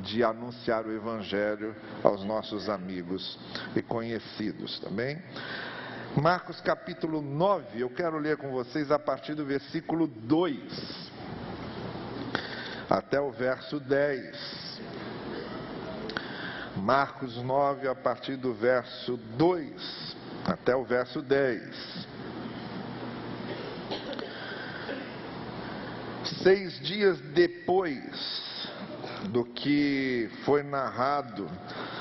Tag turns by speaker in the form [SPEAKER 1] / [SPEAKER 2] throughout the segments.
[SPEAKER 1] de anunciar o Evangelho aos nossos amigos e conhecidos, tá bem? Marcos capítulo 9, eu quero ler com vocês a partir do versículo 2 até o verso 10. Marcos 9, a partir do verso 2 até o verso 10. 6 dias depois do que foi narrado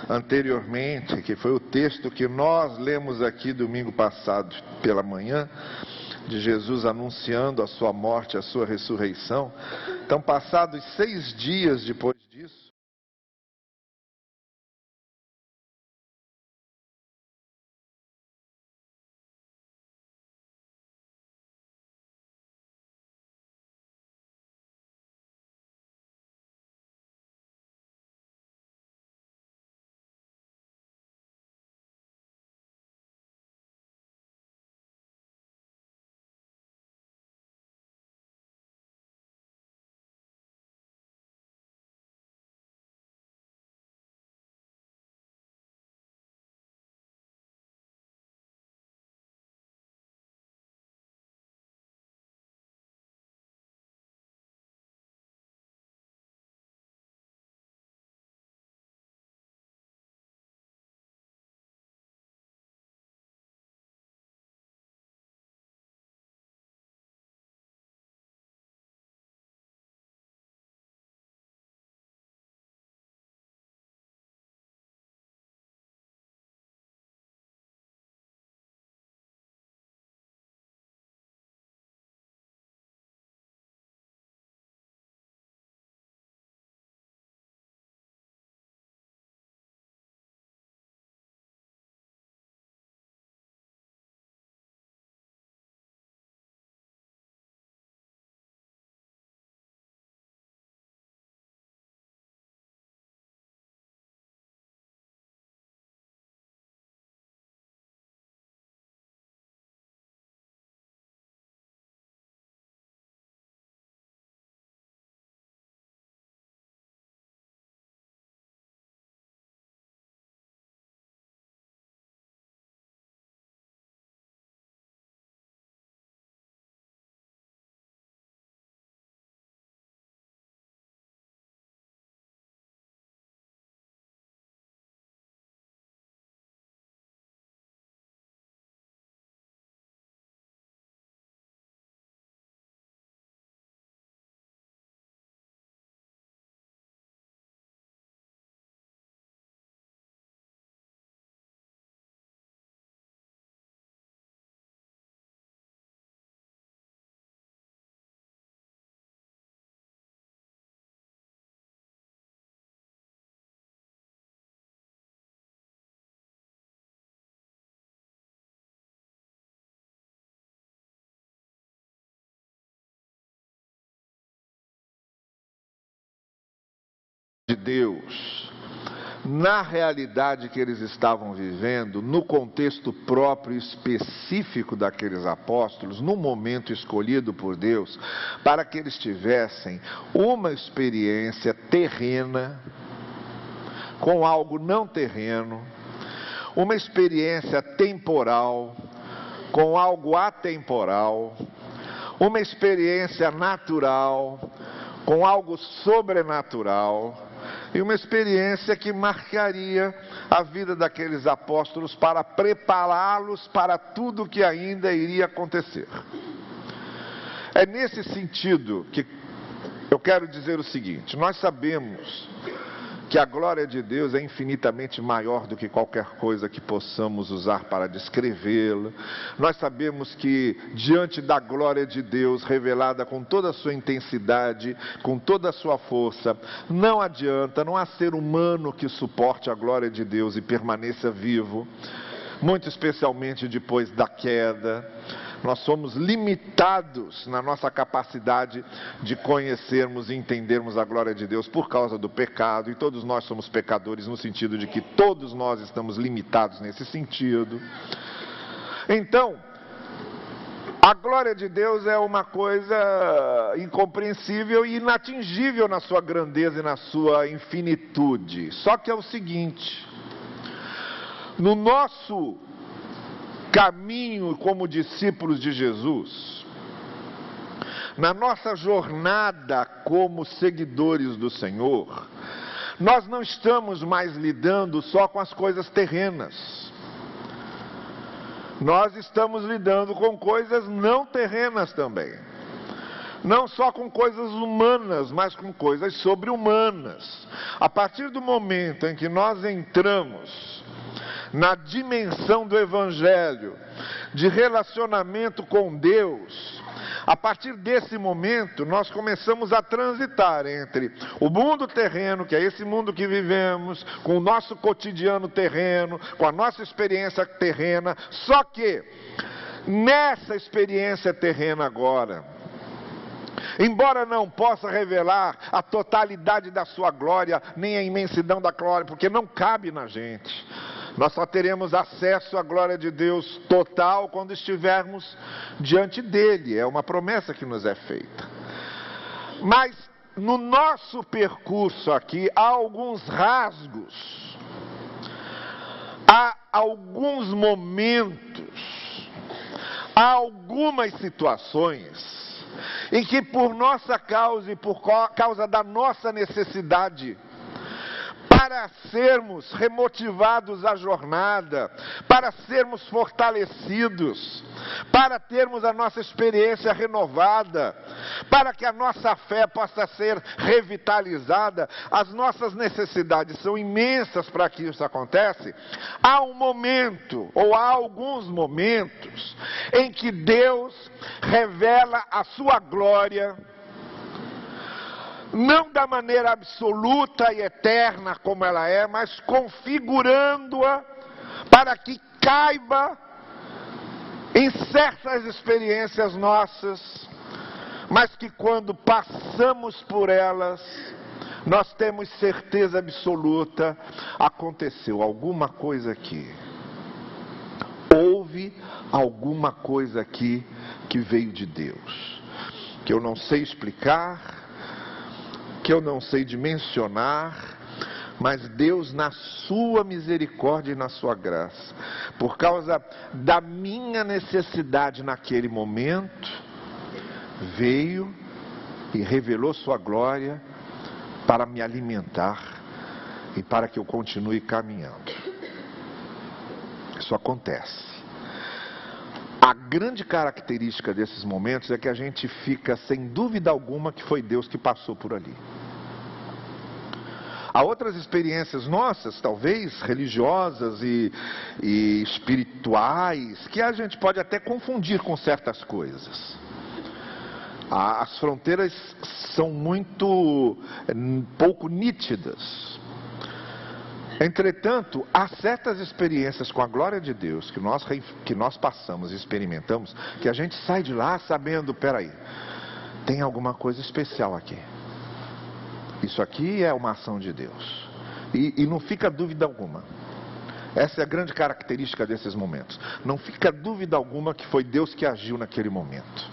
[SPEAKER 1] anteriormente, que foi o texto que nós lemos aqui domingo passado pela manhã, de Jesus anunciando a sua morte, a sua ressurreição. Então, passados 6 dias depois disso, de Deus, na realidade que eles estavam vivendo, no contexto próprio específico daqueles apóstolos, no momento escolhido por Deus, para que eles tivessem uma experiência terrena com algo não terreno, uma experiência temporal com algo atemporal, uma experiência natural com algo sobrenatural, e uma experiência que marcaria a vida daqueles apóstolos para prepará-los para tudo que ainda iria acontecer. É nesse sentido que eu quero dizer o seguinte: nós sabemos que a glória de Deus é infinitamente maior do que qualquer coisa que possamos usar para descrevê-la. Nós sabemos que diante da glória de Deus revelada com toda a sua intensidade, com toda a sua força, não adianta, não há ser humano que suporte a glória de Deus e permaneça vivo, muito especialmente depois da queda. Nós somos limitados na nossa capacidade de conhecermos e entendermos a glória de Deus por causa do pecado, e todos nós somos pecadores no sentido de que todos nós estamos limitados nesse sentido. Então, A glória de Deus é uma coisa incompreensível e inatingível na sua grandeza e na sua infinitude. Só que é o seguinte: no nosso caminho como discípulos de Jesus, na nossa jornada como seguidores do Senhor, nós não estamos mais lidando só com as coisas terrenas. Nós estamos lidando com coisas não terrenas também. Não só com coisas humanas, mas com coisas sobre-humanas. A partir do momento em que nós entramos na dimensão do Evangelho, de relacionamento com Deus, a partir desse momento nós começamos a transitar entre o mundo terreno, que é esse mundo que vivemos, com o nosso cotidiano terreno, com a nossa experiência terrena. Só que nessa experiência terrena agora, embora não possa revelar a totalidade da sua glória, nem a imensidão da glória, porque não cabe na gente, nós só teremos acesso à glória de Deus total quando estivermos diante dele. É uma promessa que nos é feita. Mas no nosso percurso aqui há alguns rasgos, há alguns momentos, há algumas situações em que, por nossa causa e por causa da nossa necessidade, para sermos remotivados à jornada, para sermos fortalecidos, para termos a nossa experiência renovada, para que a nossa fé possa ser revitalizada, as nossas necessidades são imensas para que isso aconteça. Há um momento, ou há alguns momentos, em que Deus revela a sua glória, não da maneira absoluta e eterna como ela é, mas configurando-a para que caiba em certas experiências nossas, mas que quando passamos por elas, nós temos certeza absoluta: aconteceu alguma coisa aqui, houve alguma coisa aqui que veio de Deus, que eu não sei explicar, que eu não sei dimensionar, mas Deus, na sua misericórdia e na sua graça, por causa da minha necessidade naquele momento, veio e revelou sua glória para me alimentar e para que eu continue caminhando. Isso acontece. A grande característica desses momentos é que a gente fica sem dúvida alguma que foi Deus que passou por ali. Há outras experiências nossas, talvez religiosas e espirituais, que a gente pode até confundir com certas coisas. As fronteiras são pouco nítidas. Entretanto, há certas experiências com a glória de Deus que nós passamos e experimentamos, que a gente sai de lá sabendo: peraí, tem alguma coisa especial aqui. Isso aqui é uma ação de Deus. E não fica dúvida alguma. Essa é a grande característica desses momentos. Não fica dúvida alguma que foi Deus que agiu naquele momento.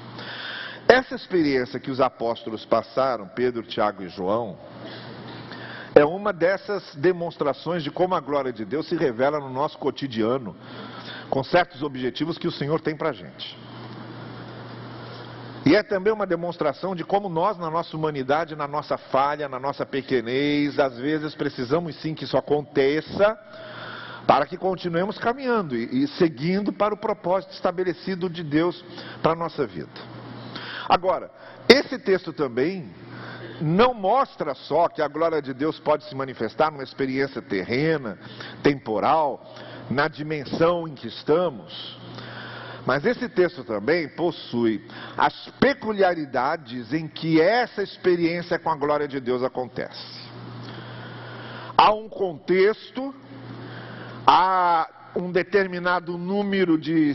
[SPEAKER 1] Essa experiência que os apóstolos passaram, Pedro, Tiago e João, é uma dessas demonstrações de como a glória de Deus se revela no nosso cotidiano, com certos objetivos que o Senhor tem para a gente. E é também uma demonstração de como nós, na nossa humanidade, na nossa falha, na nossa pequenez, às vezes precisamos sim que isso aconteça, para que continuemos caminhando e seguindo para o propósito estabelecido de Deus para a nossa vida. Agora, esse texto também não mostra só que a glória de Deus pode se manifestar numa experiência terrena, temporal, na dimensão em que estamos, mas esse texto também possui as peculiaridades em que essa experiência com a glória de Deus acontece. Há um contexto, há um determinado número de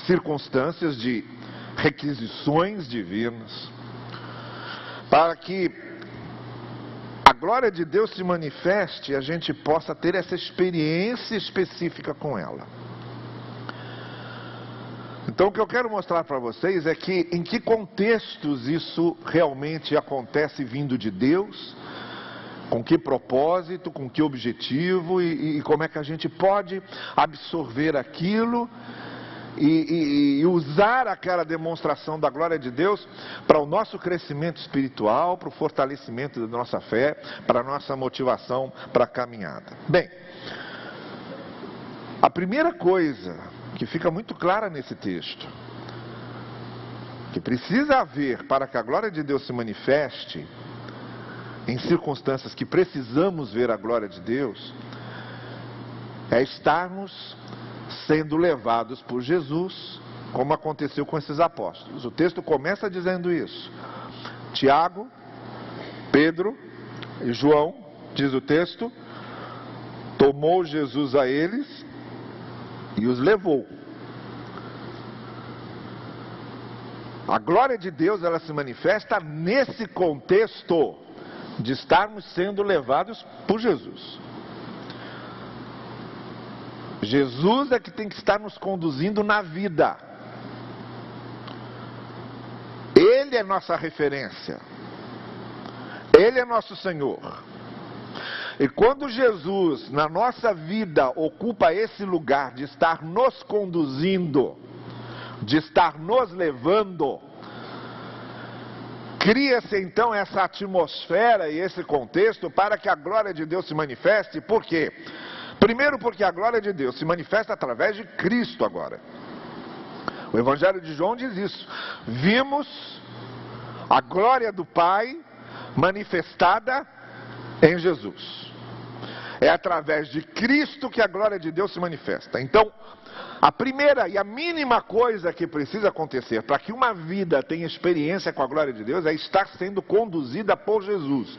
[SPEAKER 1] circunstâncias, de requisições divinas, para que a glória de Deus se manifeste e a gente possa ter essa experiência específica com ela. Então o que eu quero mostrar para vocês é que em que contextos isso realmente acontece vindo de Deus, com que propósito, com que objetivo e como é que a gente pode absorver aquilo e usar aquela demonstração da glória de Deus para o nosso crescimento espiritual, para o fortalecimento da nossa fé, para a nossa motivação para a caminhada. Bem, a primeira coisa que fica muito clara nesse texto, que precisa haver para que a glória de Deus se manifeste, em circunstâncias que precisamos ver a glória de Deus, é estarmos sendo levados por Jesus, como aconteceu com esses apóstolos. O texto começa dizendo isso. Tiago, Pedro e João, diz o texto, tomou Jesus a eles e os levou. A glória de Deus, ela se manifesta nesse contexto de estarmos sendo levados por Jesus. Jesus é que tem que estar nos conduzindo na vida. Ele é nossa referência. Ele é nosso Senhor. E quando Jesus, na nossa vida, ocupa esse lugar de estar nos conduzindo, de estar nos levando, cria-se então essa atmosfera e esse contexto para que a glória de Deus se manifeste. Por quê? Primeiro porque a glória de Deus se manifesta através de Cristo agora. O Evangelho de João diz isso. Vimos a glória do Pai manifestada em Jesus. É através de Cristo que a glória de Deus se manifesta. Então, a primeira e a mínima coisa que precisa acontecer para que uma vida tenha experiência com a glória de Deus é estar sendo conduzida por Jesus,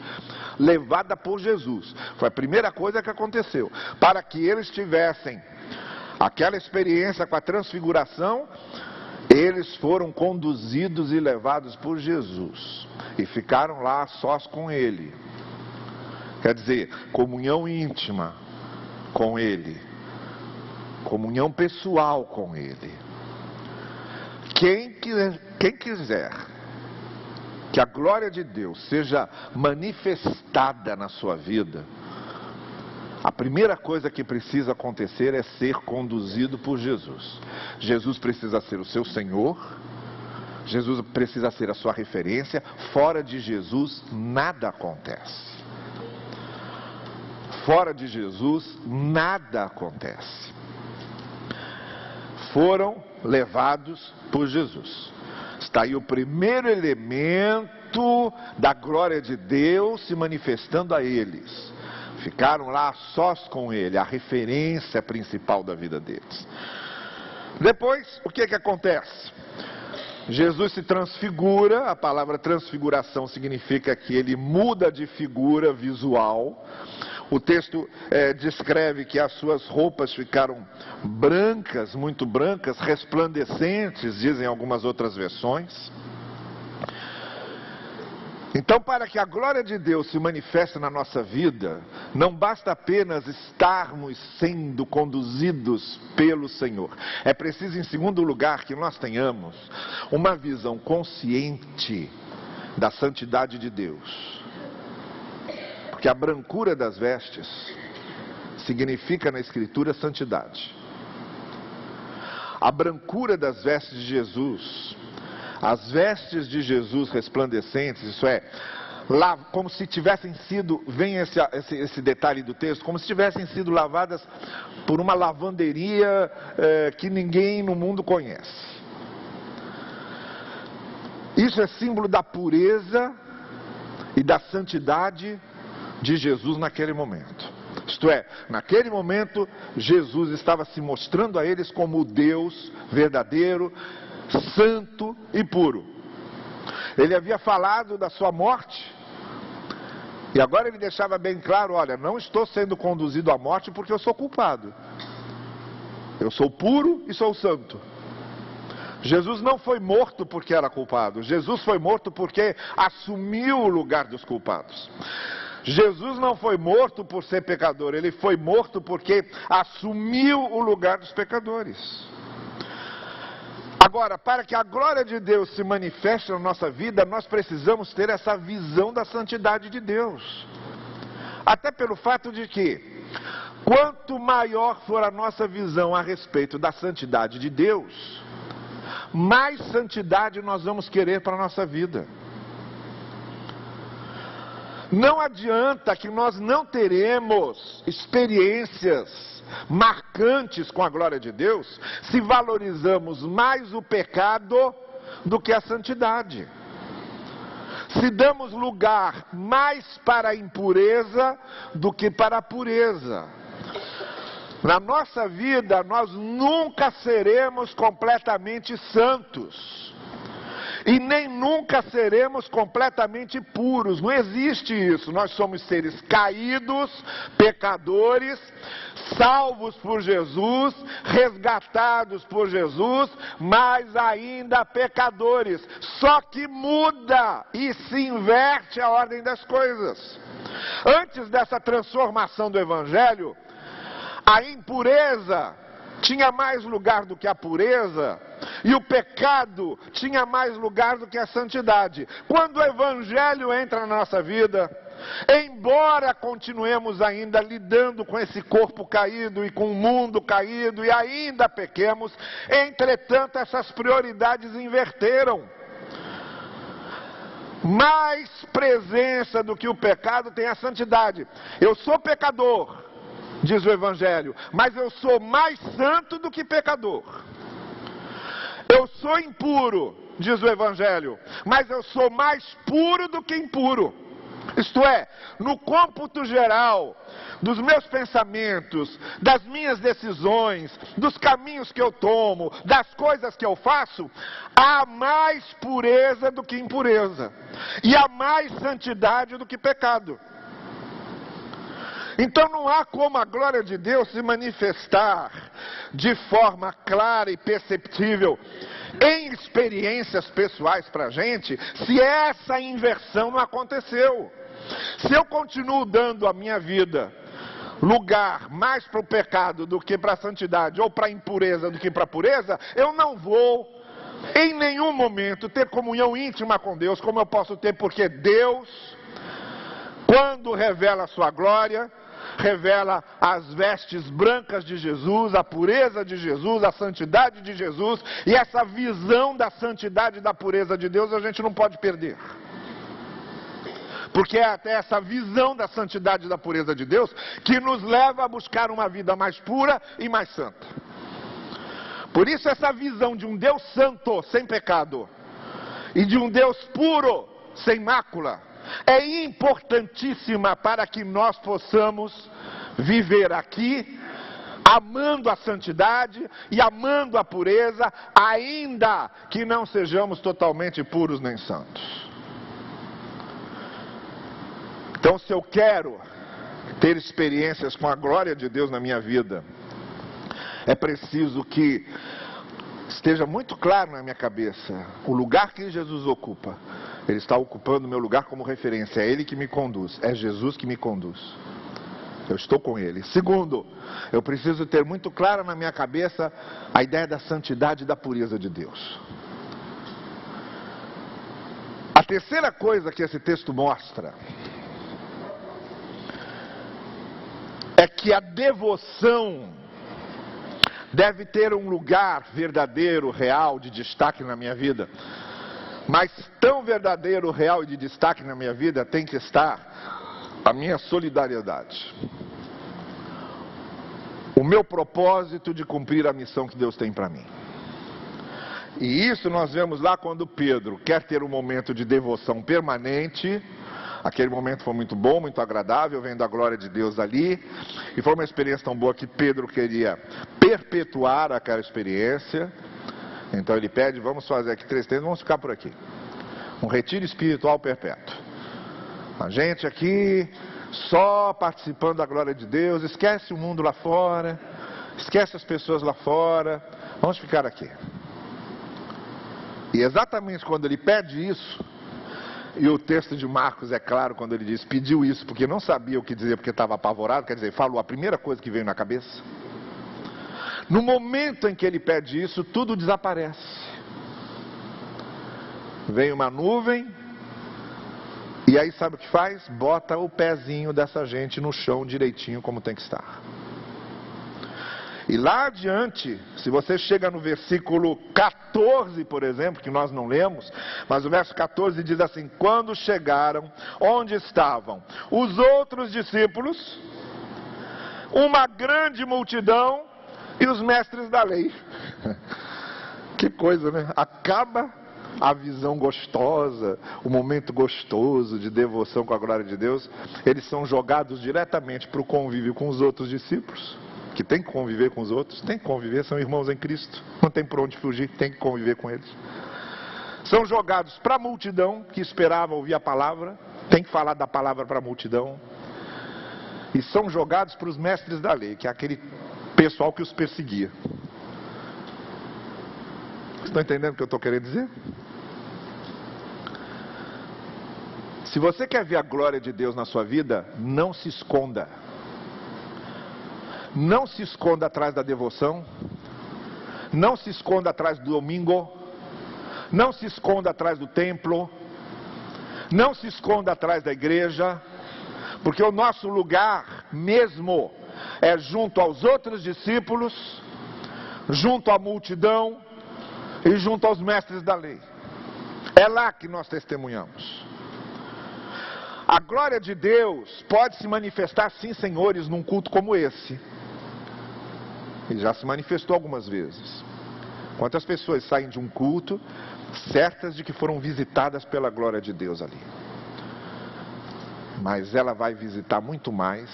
[SPEAKER 1] levada por Jesus. Foi a primeira coisa que aconteceu. Para que eles tivessem aquela experiência com a transfiguração, eles foram conduzidos e levados por Jesus e ficaram lá a sós com Ele. Quer dizer, comunhão íntima com Ele, comunhão pessoal com Ele. Quem quiser que a glória de Deus seja manifestada na sua vida, a primeira coisa que precisa acontecer é ser conduzido por Jesus. Jesus precisa ser o seu Senhor, Jesus precisa ser a sua referência. Fora de Jesus nada acontece. Fora de Jesus nada acontece. Foram levados por Jesus. Está aí o primeiro elemento da glória de Deus se manifestando a eles. Ficaram lá sós com Ele, a referência principal da vida deles. Depois, o que acontece? Jesus se transfigura. A palavra transfiguração significa que Ele muda de figura visual. O texto descreve que as suas roupas ficaram brancas, muito brancas, resplandecentes, dizem algumas outras versões. Então, para que a glória de Deus se manifeste na nossa vida, não basta apenas estarmos sendo conduzidos pelo Senhor. É preciso, em segundo lugar, que nós tenhamos uma visão consciente da santidade de Deus. Porque a brancura das vestes significa na Escritura santidade. A brancura das vestes de Jesus, as vestes de Jesus resplandecentes, isso é, lá, como se tivessem sido, vem esse detalhe do texto, como se tivessem sido lavadas por uma lavanderia que ninguém no mundo conhece. Isso é símbolo da pureza e da santidade de Jesus naquele momento. Isto é, naquele momento, Jesus estava se mostrando a eles como o Deus verdadeiro, santo e puro. Ele havia falado da sua morte, e agora ele deixava bem claro: olha, não estou sendo conduzido à morte porque eu sou culpado. Eu sou puro e sou santo. Jesus não foi morto porque era culpado. Jesus foi morto porque assumiu o lugar dos culpados. Jesus não foi morto por ser pecador, ele foi morto porque assumiu o lugar dos pecadores. Agora, para que a glória de Deus se manifeste na nossa vida, nós precisamos ter essa visão da santidade de Deus. Até pelo fato de que, quanto maior for a nossa visão a respeito da santidade de Deus, mais santidade nós vamos querer para a nossa vida. Não adianta que nós não teremos experiências marcantes com a glória de Deus se valorizamos mais o pecado do que a santidade. Se damos lugar mais para a impureza do que para a pureza. Na nossa vida, nós nunca seremos completamente santos. E nem nunca seremos completamente puros. Não existe isso. Nós somos seres caídos, pecadores, salvos por Jesus, resgatados por Jesus, mas ainda pecadores. Só que muda e se inverte a ordem das coisas. Antes dessa transformação do Evangelho, a impureza tinha mais lugar do que a pureza, e o pecado tinha mais lugar do que a santidade. Quando o Evangelho entra na nossa vida, embora continuemos ainda lidando com esse corpo caído e com o mundo caído e ainda pequemos, entretanto essas prioridades inverteram. Mais presença do que o pecado tem a santidade. Eu sou pecador, diz o Evangelho, mas eu sou mais santo do que pecador. Eu sou impuro, diz o Evangelho, mas eu sou mais puro do que impuro. Isto é, no cômputo geral dos meus pensamentos, das minhas decisões, dos caminhos que eu tomo, das coisas que eu faço, há mais pureza do que impureza, e há mais santidade do que pecado. Então não há como a glória de Deus se manifestar de forma clara e perceptível em experiências pessoais para a gente, se essa inversão não aconteceu. Se eu continuo dando a minha vida lugar mais para o pecado do que para a santidade, ou para a impureza do que para a pureza, eu não vou em nenhum momento ter comunhão íntima com Deus, como eu posso ter, porque Deus, quando revela a sua glória, revela as vestes brancas de Jesus, a pureza de Jesus, a santidade de Jesus, e essa visão da santidade e da pureza de Deus a gente não pode perder. Porque é até essa visão da santidade e da pureza de Deus que nos leva a buscar uma vida mais pura e mais santa. Por isso essa visão de um Deus santo, sem pecado, e de um Deus puro, sem mácula, é importantíssima para que nós possamos viver aqui, amando a santidade e amando a pureza, ainda que não sejamos totalmente puros nem santos. Então, se eu quero ter experiências com a glória de Deus na minha vida, é preciso que esteja muito claro na minha cabeça o lugar que Jesus ocupa. Ele está ocupando o meu lugar como referência. É Ele que me conduz. É Jesus que me conduz. Eu estou com Ele. Segundo, eu preciso ter muito clara na minha cabeça a ideia da santidade e da pureza de Deus. A terceira coisa que esse texto mostra é que a devoção deve ter um lugar verdadeiro, real, de destaque na minha vida. Mas tão verdadeiro, real e de destaque na minha vida tem que estar a minha solidariedade. O meu propósito de cumprir a missão que Deus tem para mim. E isso nós vemos lá quando Pedro quer ter um momento de devoção permanente. Aquele momento foi muito bom, muito agradável, vendo a glória de Deus ali. E foi uma experiência tão boa que Pedro queria perpetuar aquela experiência. Então ele pede, vamos fazer aqui 3 tempos, vamos ficar por aqui. Um retiro espiritual perpétuo. A gente aqui só participando da glória de Deus, esquece o mundo lá fora, esquece as pessoas lá fora, vamos ficar aqui. E exatamente quando ele pede isso, e o texto de Marcos é claro quando ele diz, pediu isso porque não sabia o que dizer, porque estava apavorado, quer dizer, falou a primeira coisa que veio na cabeça. No momento em que ele pede isso, tudo desaparece. Vem uma nuvem, e aí sabe o que faz? Bota o pezinho dessa gente no chão direitinho como tem que estar. E lá adiante, se você chega no versículo 14, por exemplo, que nós não lemos, mas o verso 14 diz assim: quando chegaram onde estavam os outros discípulos, uma grande multidão e os mestres da lei. Que coisa, né? Acaba a visão gostosa, o momento gostoso de devoção com a glória de Deus, eles são jogados diretamente para o convívio com os outros discípulos, que tem que conviver com os outros, tem que conviver, são irmãos em Cristo, não tem por onde fugir, tem que conviver com eles. São jogados para a multidão que esperava ouvir a palavra, tem que falar da palavra para a multidão, e são jogados para os mestres da lei, que é aquele pessoal que os perseguia. Vocês estão entendendo o que eu estou querendo dizer? Se você quer ver a glória de Deus na sua vida, não se esconda. Não se esconda atrás da devoção. Não se esconda atrás do domingo. Não se esconda atrás do templo. Não se esconda atrás da igreja. Porque o nosso lugar mesmo é junto aos outros discípulos, junto à multidão e junto aos mestres da lei. É lá que nós testemunhamos. A glória de Deus pode se manifestar, sim, senhores, num culto como esse. E já se manifestou algumas vezes. Quantas pessoas saem de um culto certas de que foram visitadas pela glória de Deus ali. Mas ela vai visitar muito mais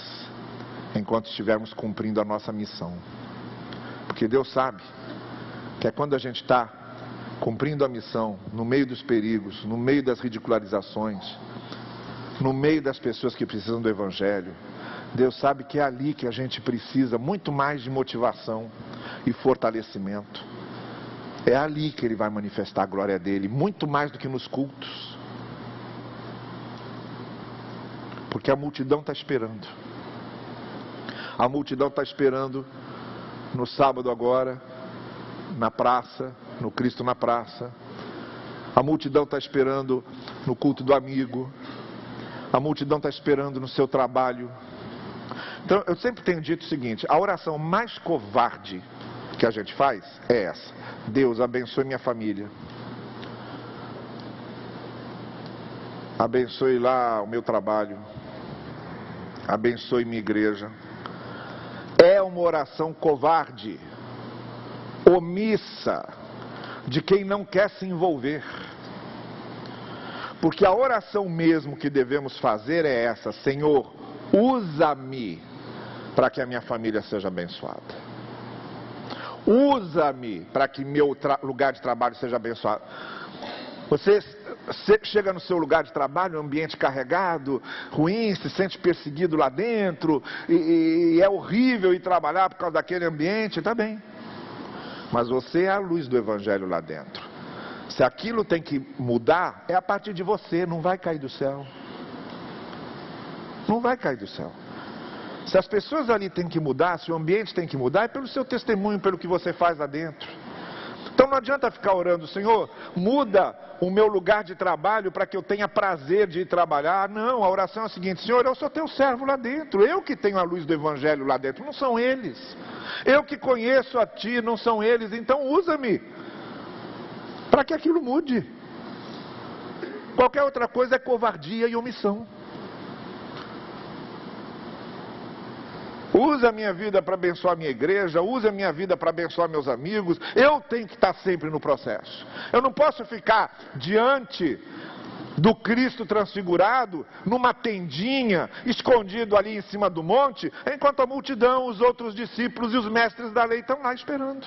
[SPEAKER 1] enquanto estivermos cumprindo a nossa missão. Porque Deus sabe que é quando a gente está cumprindo a missão, no meio dos perigos, no meio das ridicularizações, no meio das pessoas que precisam do Evangelho, Deus sabe que é ali que a gente precisa muito mais de motivação e fortalecimento. É ali que Ele vai manifestar a glória dEle, muito mais do que nos cultos. Porque a multidão está esperando. A multidão está esperando no sábado agora, na praça, no Cristo na praça. A multidão está esperando no culto do amigo. A multidão está esperando no seu trabalho. Então, eu sempre tenho dito o seguinte: a oração mais covarde que a gente faz é essa: Deus, abençoe minha família. Abençoe lá o meu trabalho. Abençoe minha igreja. É uma oração covarde, omissa, de quem não quer se envolver. Porque a oração mesmo que devemos fazer é essa: Senhor, usa-me para que a minha família seja abençoada. Usa-me para que meu lugar de trabalho seja abençoado. Você chega no seu lugar de trabalho, um ambiente carregado, ruim, se sente perseguido lá dentro, e é horrível ir trabalhar por causa daquele ambiente, está bem. Mas você é a luz do Evangelho lá dentro. Se aquilo tem que mudar, é a partir de você, não vai cair do céu. Não vai cair do céu. Se as pessoas ali têm que mudar, se o ambiente tem que mudar, é pelo seu testemunho, pelo que você faz lá dentro. Então não adianta ficar orando: Senhor, muda o meu lugar de trabalho para que eu tenha prazer de ir trabalhar. Não, a oração é a seguinte: Senhor, eu sou teu servo lá dentro, eu que tenho a luz do Evangelho lá dentro, não são eles. Eu que conheço a Ti, não são eles, então usa-me para que aquilo mude. Qualquer outra coisa é covardia e omissão. Usa a minha vida para abençoar a minha igreja, usa a minha vida para abençoar meus amigos. Eu tenho que estar sempre no processo. Eu não posso ficar diante do Cristo transfigurado, numa tendinha, escondido ali em cima do monte, enquanto a multidão, os outros discípulos e os mestres da lei estão lá esperando.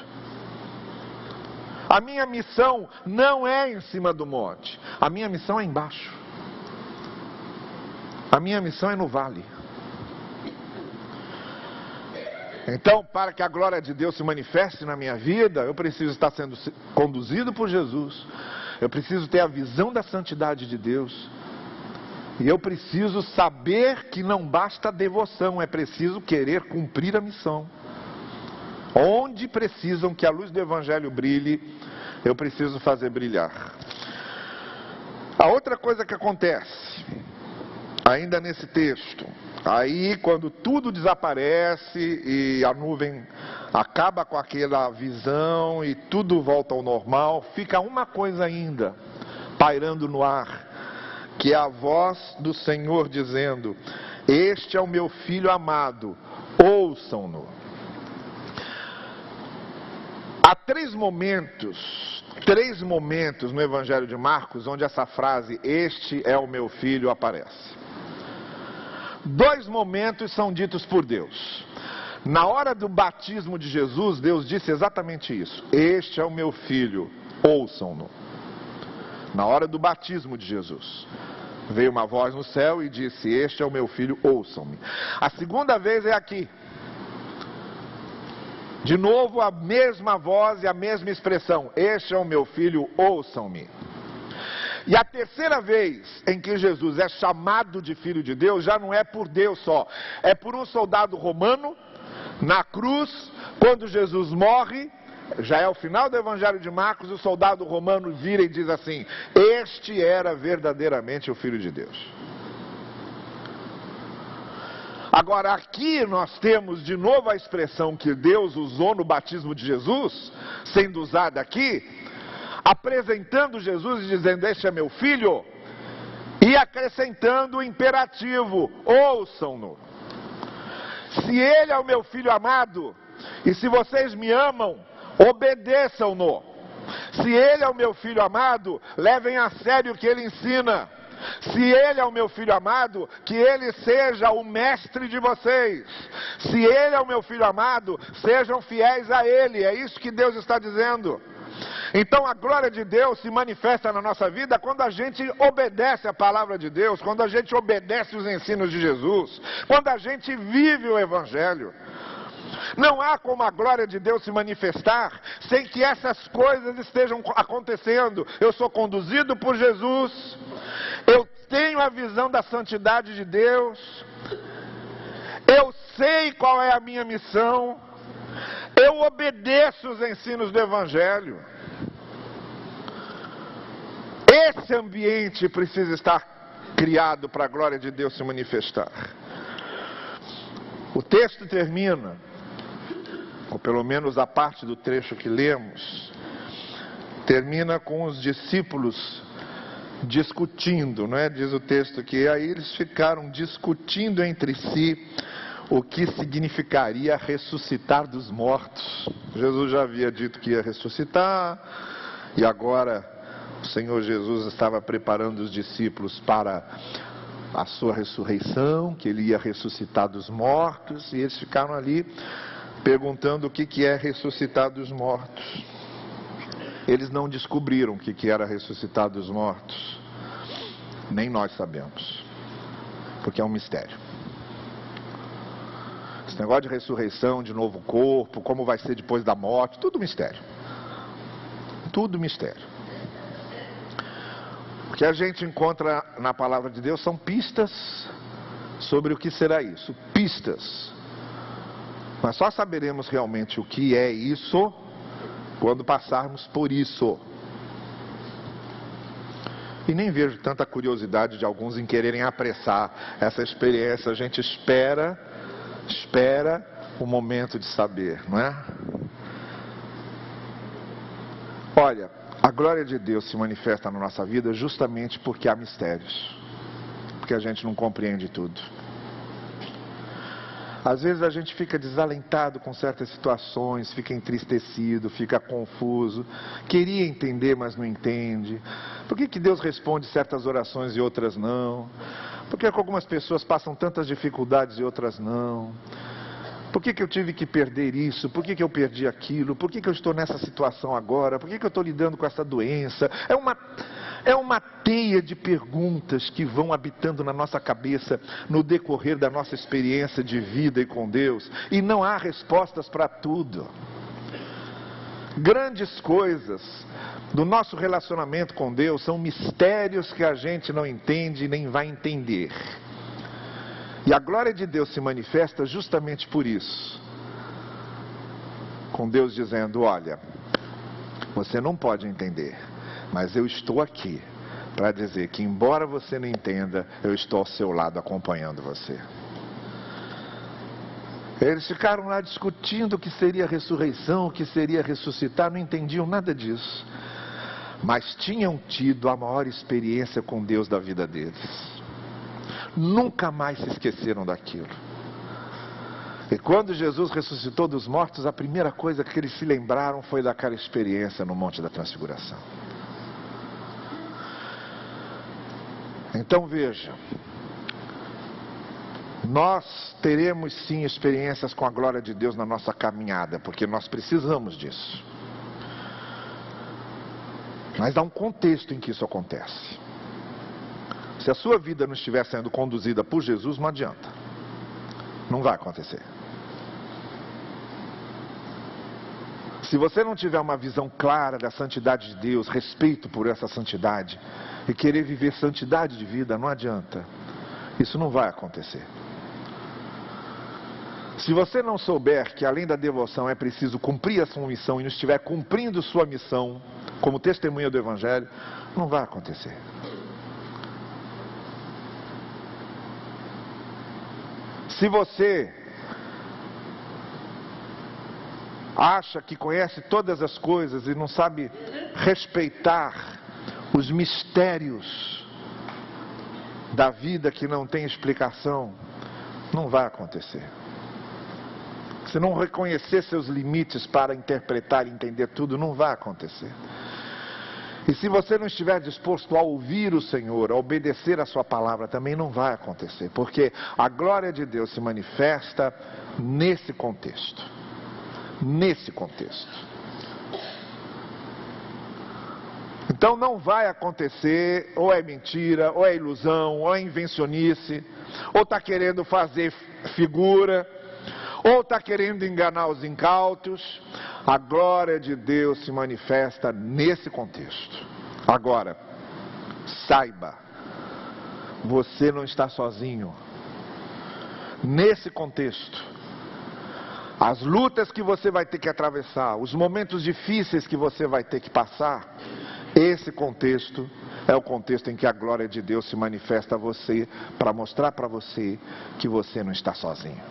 [SPEAKER 1] A minha missão não é em cima do monte, a minha missão é embaixo. A minha missão é no vale. Então, para que a glória de Deus se manifeste na minha vida, eu preciso estar sendo conduzido por Jesus. Eu preciso ter a visão da santidade de Deus. E eu preciso saber que não basta devoção, é preciso querer cumprir a missão. Onde precisam que a luz do Evangelho brilhe, eu preciso fazer brilhar. A outra coisa que acontece, ainda nesse texto, aí quando tudo desaparece e a nuvem acaba com aquela visão e tudo volta ao normal, fica uma coisa ainda pairando no ar, que é a voz do Senhor dizendo: este é o meu filho amado, ouçam-no. Há três momentos no Evangelho de Marcos onde essa frase, este é o meu filho, aparece. 2 momentos são ditos por Deus. Na hora do batismo de Jesus, Deus disse exatamente isso: este é o meu filho, ouçam-no. Na hora do batismo de Jesus, veio uma voz no céu e disse: este é o meu filho, ouçam-me. A segunda vez é aqui. De novo a mesma voz e a mesma expressão: este é o meu filho, ouçam-me. E a terceira vez em que Jesus é chamado de Filho de Deus, já não é por Deus só, é por um soldado romano, na cruz, quando Jesus morre, já é o final do Evangelho de Marcos, o soldado romano vira e diz assim: este era verdadeiramente o Filho de Deus. Agora aqui nós temos de novo a expressão que Deus usou no batismo de Jesus, sendo usada aqui, apresentando Jesus e dizendo: este é meu filho, e acrescentando o imperativo: ouçam-no. Se ele é o meu filho amado, e se vocês me amam, obedeçam-no. Se ele é o meu filho amado, levem a sério o que ele ensina. Se ele é o meu filho amado, que ele seja o mestre de vocês. Se ele é o meu filho amado, sejam fiéis a ele. É isso que Deus está dizendo. Então a glória de Deus se manifesta na nossa vida quando a gente obedece a palavra de Deus, quando a gente obedece os ensinos de Jesus, quando a gente vive o Evangelho. Não há como a glória de Deus se manifestar sem que essas coisas estejam acontecendo. Eu sou conduzido por Jesus, eu tenho a visão da santidade de Deus, eu sei qual é a minha missão, eu obedeço os ensinos do Evangelho. Esse ambiente precisa estar criado para a glória de Deus se manifestar. O texto termina, ou pelo menos a parte do trecho que lemos, termina com os discípulos discutindo, não é? Diz o texto que aí eles ficaram discutindo entre si o que significaria ressuscitar dos mortos. Jesus já havia dito que ia ressuscitar, e agora o Senhor Jesus estava preparando os discípulos para a sua ressurreição, que ele ia ressuscitar dos mortos, e eles ficaram ali perguntando o que é ressuscitar dos mortos. Eles não descobriram o que era ressuscitar dos mortos, nem nós sabemos, porque é um mistério. Esse negócio de ressurreição, de novo corpo, como vai ser depois da morte, tudo mistério. Tudo mistério. O que a gente encontra na palavra de Deus são pistas sobre o que será isso. Pistas. Mas só saberemos realmente o que é isso quando passarmos por isso. E nem vejo tanta curiosidade de alguns em quererem apressar essa experiência. A gente espera o momento de saber, não é? Olha, a glória de Deus se manifesta na nossa vida justamente porque há mistérios, porque a gente não compreende tudo. Às vezes a gente fica desalentado com certas situações, fica entristecido, fica confuso, queria entender, mas não entende. Por que Deus responde certas orações e outras não? Por que algumas pessoas passam tantas dificuldades e outras não? Por que eu tive que perder isso? Por que eu perdi aquilo? Por que eu estou nessa situação agora? Por que eu estou lidando com essa doença? É uma teia de perguntas que vão habitando na nossa cabeça no decorrer da nossa experiência de vida e com Deus. E não há respostas para tudo. Grandes coisas do nosso relacionamento com Deus são mistérios que a gente não entende nem vai entender. E a glória de Deus se manifesta justamente por isso. Com Deus dizendo: olha, você não pode entender, mas eu estou aqui para dizer que, embora você não entenda, eu estou ao seu lado acompanhando você. Eles ficaram lá discutindo o que seria ressurreição, o que seria ressuscitar, não entendiam nada disso. Mas tinham tido a maior experiência com Deus da vida deles. Nunca mais se esqueceram daquilo. E quando Jesus ressuscitou dos mortos, a primeira coisa que eles se lembraram foi daquela experiência no Monte da Transfiguração. Então veja, nós teremos sim experiências com a glória de Deus na nossa caminhada, porque nós precisamos disso. Mas há um contexto em que isso acontece. Se a sua vida não estiver sendo conduzida por Jesus, não adianta. Não vai acontecer. Se você não tiver uma visão clara da santidade de Deus, respeito por essa santidade, e querer viver santidade de vida, não adianta. Isso não vai acontecer. Se você não souber que além da devoção é preciso cumprir a sua missão e não estiver cumprindo sua missão como testemunha do Evangelho, não vai acontecer. Se você acha que conhece todas as coisas e não sabe respeitar os mistérios da vida que não tem explicação, não vai acontecer. Se não reconhecer seus limites para interpretar e entender tudo, não vai acontecer. E se você não estiver disposto a ouvir o Senhor, a obedecer a sua palavra, também não vai acontecer. Porque a glória de Deus se manifesta nesse contexto. Nesse contexto. Então não vai acontecer, ou é mentira, ou é ilusão, ou é invencionice, ou está querendo fazer figura, ou está querendo enganar os incautos. A glória de Deus se manifesta nesse contexto. Agora, saiba, você não está sozinho. Nesse contexto, as lutas que você vai ter que atravessar, os momentos difíceis que você vai ter que passar, esse contexto é o contexto em que a glória de Deus se manifesta a você, para mostrar para você que você não está sozinho.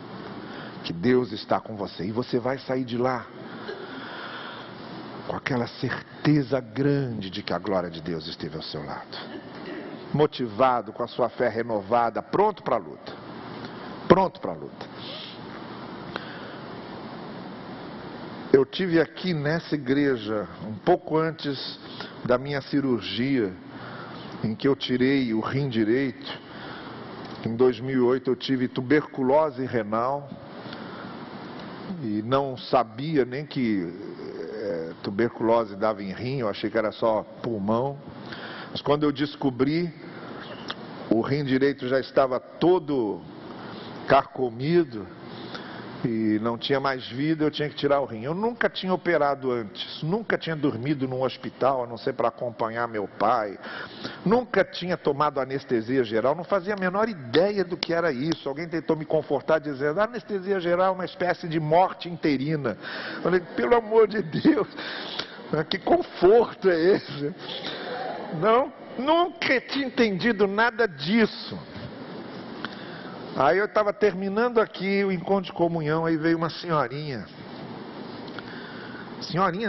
[SPEAKER 1] Que Deus está com você. E você vai sair de lá com aquela certeza grande de que a glória de Deus esteve ao seu lado. Motivado, com a sua fé renovada, pronto para a luta. Pronto para a luta. Eu tive aqui nessa igreja, um pouco antes da minha cirurgia, em que eu tirei o rim direito. Em 2008 eu tive tuberculose renal. E não sabia nem que tuberculose dava em rim, eu achei que era só pulmão. Mas quando eu descobri, o rim direito já estava todo carcomido e não tinha mais vida, eu tinha que tirar o rim. Eu nunca tinha operado antes, nunca tinha dormido num hospital, a não ser para acompanhar meu pai. Nunca tinha tomado anestesia geral, não fazia a menor ideia do que era isso. Alguém tentou me confortar dizendo, a anestesia geral é uma espécie de morte interina. Eu falei, pelo amor de Deus, que conforto é esse? Não, nunca tinha entendido nada disso. Aí eu estava terminando aqui o encontro de comunhão, aí veio uma senhorinha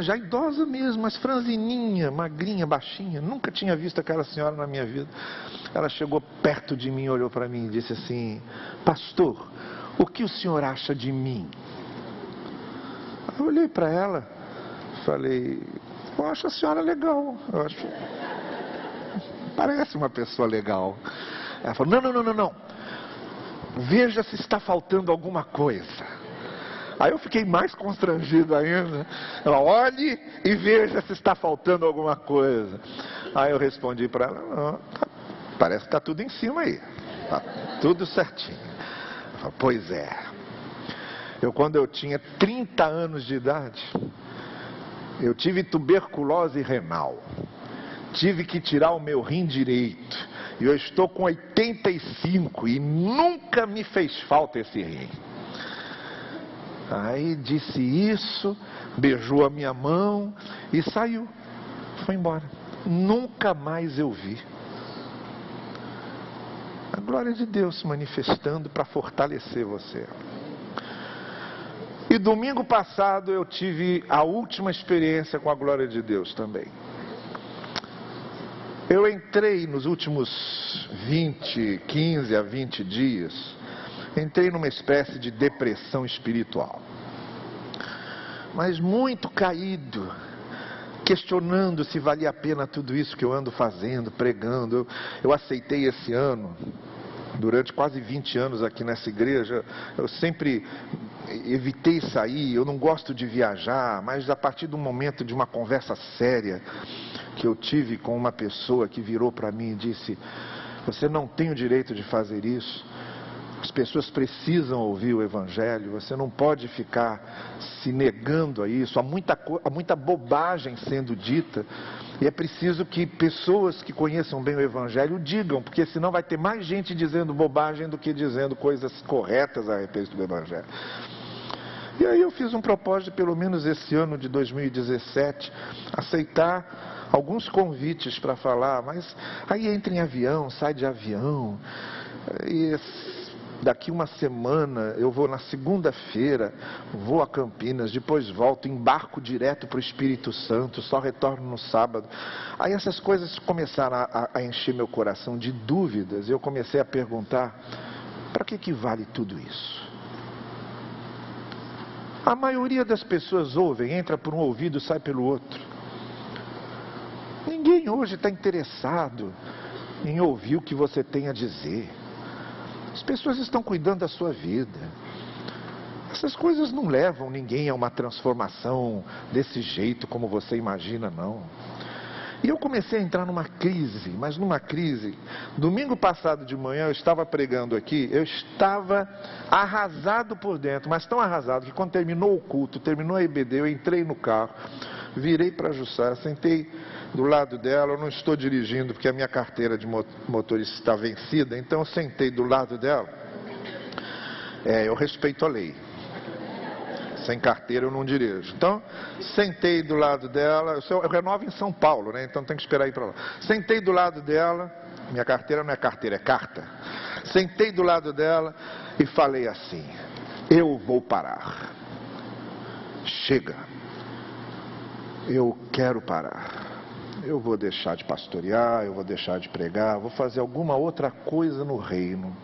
[SPEAKER 1] já idosa mesmo, mas franzininha, magrinha, baixinha. Nunca tinha visto aquela senhora na minha vida. Ela chegou perto de mim, olhou para mim e disse assim, pastor, o que o senhor acha de mim? Eu olhei para ela, falei, eu acho a senhora legal, parece uma pessoa legal. Ela falou, não. Veja se está faltando alguma coisa. Aí eu fiquei mais constrangido ainda. Ela, olhe e veja se está faltando alguma coisa. Aí eu respondi para ela, não, parece que está tudo em cima aí. Está tudo certinho. Ela falou, pois é. Quando eu tinha 30 anos de idade, eu tive tuberculose renal. Tive que tirar o meu rim direito. E eu estou com 85 e nunca me fez falta esse rim. Aí disse isso, beijou a minha mão e saiu. Foi embora. Nunca mais eu vi. A glória de Deus se manifestando para fortalecer você. E domingo passado eu tive a última experiência com a glória de Deus também. Eu entrei nos últimos 15 a 20 dias, entrei numa espécie de depressão espiritual. Mas muito caído, questionando se valia a pena tudo isso que eu ando fazendo, pregando. Eu aceitei esse ano, durante quase 20 anos aqui nessa igreja, eu sempre evitei sair, eu não gosto de viajar, mas a partir do momento de uma conversa séria que eu tive com uma pessoa que virou para mim e disse: você não tem o direito de fazer isso, as pessoas precisam ouvir o Evangelho, você não pode ficar se negando a isso, há muita bobagem sendo dita, e é preciso que pessoas que conheçam bem o Evangelho digam, porque senão vai ter mais gente dizendo bobagem do que dizendo coisas corretas a respeito do Evangelho. E aí eu fiz um propósito, pelo menos esse ano de 2017, aceitar alguns convites para falar, mas aí entra em avião, sai de avião, e daqui uma semana eu vou na segunda-feira, vou a Campinas, depois volto, embarco direto para o Espírito Santo, só retorno no sábado. Aí essas coisas começaram a encher meu coração de dúvidas, e eu comecei a perguntar: para que vale tudo isso? A maioria das pessoas ouvem, entra por um ouvido, sai pelo outro. Ninguém hoje está interessado em ouvir o que você tem a dizer. As pessoas estão cuidando da sua vida. Essas coisas não levam ninguém a uma transformação desse jeito como você imagina, não. E eu comecei a entrar numa crise, mas numa crise. Domingo passado de manhã eu estava pregando aqui, eu estava arrasado por dentro, mas tão arrasado que quando terminou o culto, terminou a IBD, eu entrei no carro, virei para a Jussara, sentei do lado dela. Eu não estou dirigindo porque a minha carteira de motorista está vencida, então eu sentei do lado dela. Eu respeito a lei. Sem carteira eu não dirijo. Então, sentei do lado dela. Eu renovo em São Paulo, né? Então tem que esperar ir para lá. Sentei do lado dela. Minha carteira não é carteira, é carta. Sentei do lado dela e falei assim: eu vou parar. Chega. Eu quero parar. Eu vou deixar de pastorear, eu vou deixar de pregar, vou fazer alguma outra coisa no reino,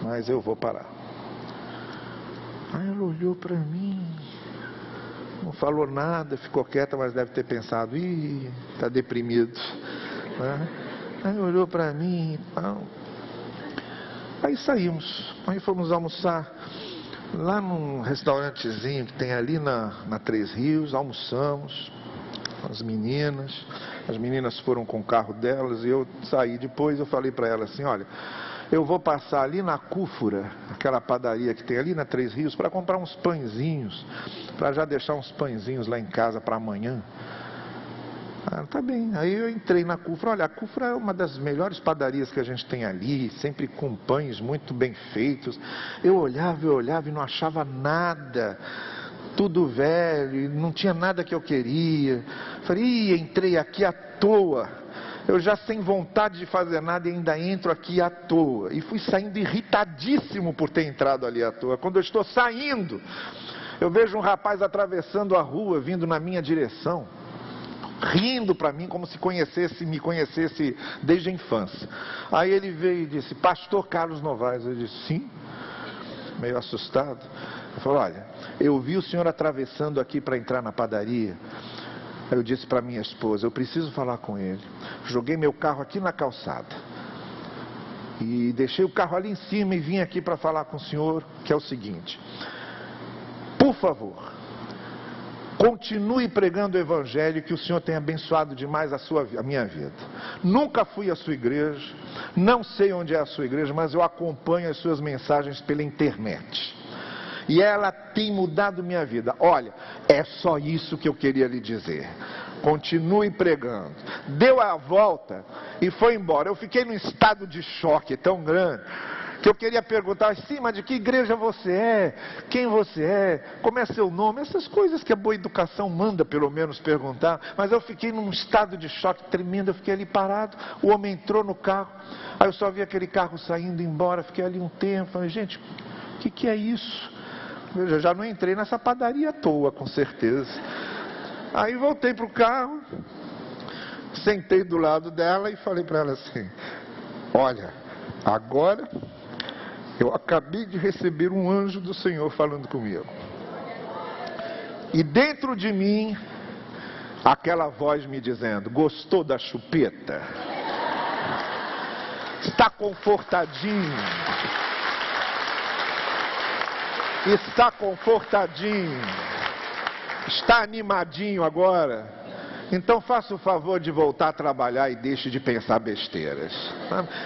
[SPEAKER 1] mas eu vou parar. Aí ela olhou para mim, não falou nada, ficou quieta, mas deve ter pensado: ih, está deprimido, né? Aí olhou para mim e tal. Aí saímos, aí fomos almoçar lá num restaurantezinho que tem ali na Três Rios. Almoçamos com as meninas foram com o carro delas e eu saí depois. Eu falei para elas assim: olha, eu vou passar ali na Cúfura, aquela padaria que tem ali na Três Rios, para comprar uns pãezinhos, para já deixar uns pãezinhos lá em casa para amanhã. Tá bem. Aí eu entrei na Cúfura. Olha, a Cúfura é uma das melhores padarias que a gente tem ali, sempre com pães muito bem feitos. Eu olhava e não achava nada, tudo velho, não tinha nada que eu queria. Falei: entrei aqui à toa. Eu já sem vontade de fazer nada e ainda entro aqui à toa. E fui saindo irritadíssimo por ter entrado ali à toa. Quando eu estou saindo, eu vejo um rapaz atravessando a rua, vindo na minha direção, rindo para mim como se me conhecesse desde a infância. Aí ele veio e disse: pastor Carlos Novaes. Eu disse: sim, meio assustado. Ele falou: olha, eu vi o senhor atravessando aqui para entrar na padaria. Eu disse para minha esposa: eu preciso falar com ele. Joguei meu carro aqui na calçada e deixei o carro ali em cima e vim aqui para falar com o senhor, que é o seguinte: por favor, continue pregando o Evangelho, que o Senhor tem abençoado demais a minha vida. Nunca fui à sua igreja, não sei onde é a sua igreja, mas eu acompanho as suas mensagens pela internet. E ela tem mudado minha vida. Olha, é só isso que eu queria lhe dizer. Continue pregando. Deu a volta e foi embora. Eu fiquei num estado de choque tão grande que eu queria perguntar, sim, mas de que igreja você é? Quem você é? Como é seu nome? Essas coisas que a boa educação manda pelo menos perguntar. Mas eu fiquei num estado de choque tremendo, eu fiquei ali parado, o homem entrou no carro, aí eu só vi aquele carro saindo embora, fiquei ali um tempo, falei, gente, o que é isso? Eu já não entrei nessa padaria à toa, com certeza. Aí voltei para o carro, sentei do lado dela e falei para ela assim, olha, agora eu acabei de receber um anjo do Senhor falando comigo. E dentro de mim, aquela voz me dizendo, gostou da chupeta? Está confortadinho? Está confortadinho? Está animadinho agora? Então faça o favor de voltar a trabalhar e deixe de pensar besteiras.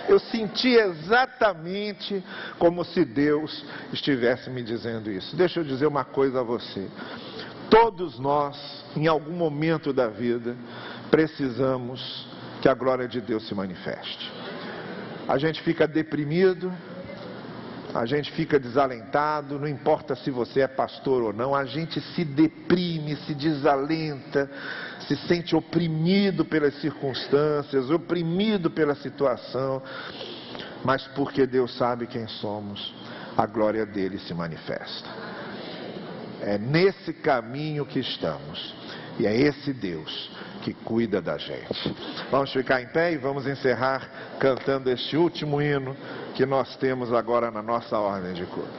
[SPEAKER 1] Eu senti exatamente como se Deus estivesse me dizendo isso. Deixa eu dizer uma coisa a você. Todos nós, em algum momento da vida, precisamos que a glória de Deus se manifeste. A gente fica deprimido, a gente fica desalentado, não importa se você é pastor ou não, a gente se deprime, se desalenta, se sente oprimido pelas circunstâncias, oprimido pela situação, mas porque Deus sabe quem somos, a glória dele se manifesta. É nesse caminho que estamos, e é esse Deus que cuida da gente. Vamos ficar em pé e vamos encerrar cantando este último hino que nós temos agora na nossa ordem de culto.